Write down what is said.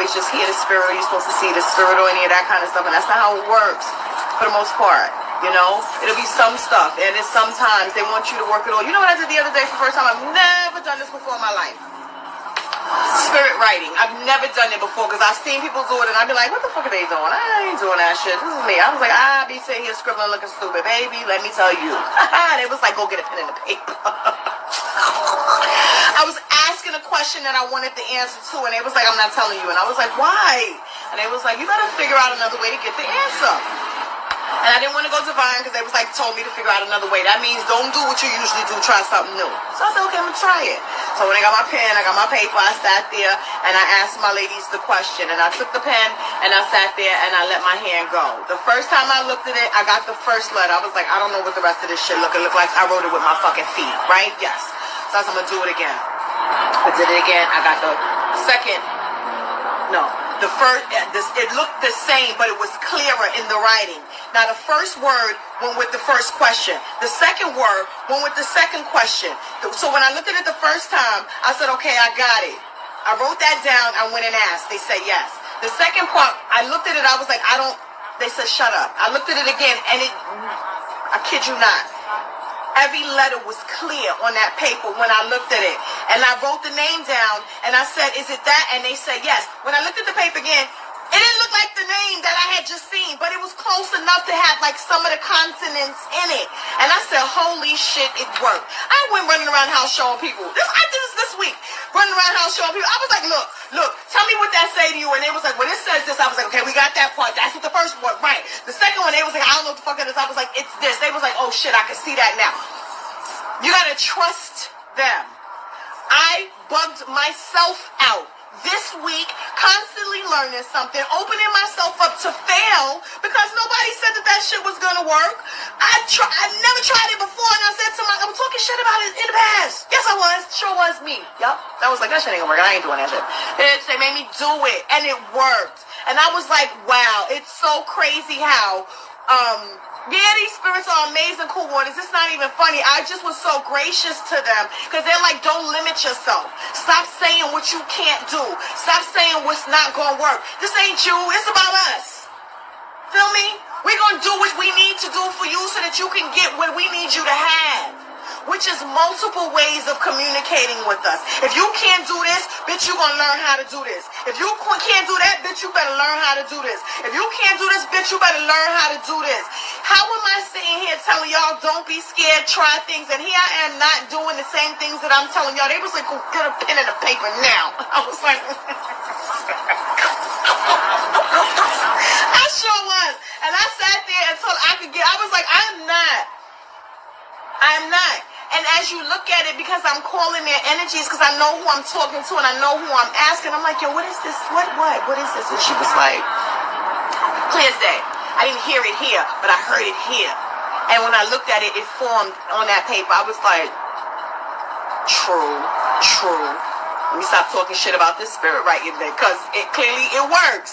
always just hear the spirit, or you're supposed to see the spirit or any of that kind of stuff, and that's not how it works for the most part. You know, it'll be some stuff, and then sometimes they want you to work it all. You know what I did the other day for the first time? I've never done this before in my life. Spirit writing. I've never done it before because I've seen people do it, and I'd be like, what the fuck are they doing? I ain't doing that shit. This is me. I was like, I be sitting here scribbling looking stupid. Baby, let me tell you. They was like, go get a pen and a paper. I was asking a question that I wanted the answer to, and they was like, I'm not telling you. And I was like, why? And they was like, you gotta figure out another way to get the answer. And I didn't want to go divine because they was like, told me to figure out another way. That means don't do what you usually do, try something new. So I said, okay, I'm gonna try it. So when I got my pen, I got my paper, I sat there and I asked my ladies the question, and I took the pen and I sat there and I let my hand go. The first time I looked at it, I got the first letter. I was like, I don't know what the rest of this shit look like. I wrote it with my fucking feet, right? Yes. So I said, I'm gonna do it again. I did it again. I got the second, no. The first, it looked the same, but it was clearer in the writing. Now, the first word went with the first question. The second word went with the second question. So when I looked at it the first time, I said, okay, I got it. I wrote that down. I went and asked. They said yes. The second part, I looked at it. I was like, they said, shut up. I looked at it again, and I kid you not. Every letter was clear on that paper when I looked at it. And I wrote the name down, and I said, is it that? And they said yes. When I looked at the paper again, it didn't look like the name that I had just seen, but it was close enough to have like some of the consonants in it. And I said, holy shit, it worked. I went running around the house showing people. I did this week. Running around the house showing people. I was like, look, tell me what that say to you. And they was like, well, it says this. I was like, okay, we got that part. That's what the first one, right. The second one, they was like, I don't know what the fuck it is. I was like, it's this. They was like, oh shit, I can see that now. You gotta trust them. I bugged myself out this week, constantly learning something, opening myself up to fail because nobody said that shit was gonna work. I never tried it before, and I said to myself, I was talking shit about it in the past. Yes, I was. Sure was me. Yup. I was like, that shit ain't gonna work. I ain't doing that shit. They made me do it, and it worked. And I was like, wow, it's so crazy how, yeah, these spirits are amazing, cool waters. It's not even funny. I just was so gracious to them because they're like, don't limit yourself. Stop saying what you can't do. Stop saying what's not going to work. This ain't you. It's about us. Feel me? We're going to do what we need to do for you so that you can get what we need you to have, which is multiple ways of communicating with us. If you can't do this, bitch, you're going to learn how to do this. If you can't do that, bitch, you better learn how to do this. If you can't do this, bitch, you better learn how to do this. How am I sitting here telling y'all don't be scared, try things, and here I am not doing the same things that I'm telling y'all? They was like, go get a pen and a paper now. I was like, I sure was. And I sat there until I could get, I was like, I'm not. And as you look at it, because I'm calling their energies, because I know who I'm talking to and I know who I'm asking, I'm like, yo, what is this? What is this? And she was like, clear as day. I didn't hear it here, but I heard it here. And when I looked at it, it formed on that paper. I was like, true. Let me stop talking shit about this spirit right here, because it clearly, it works.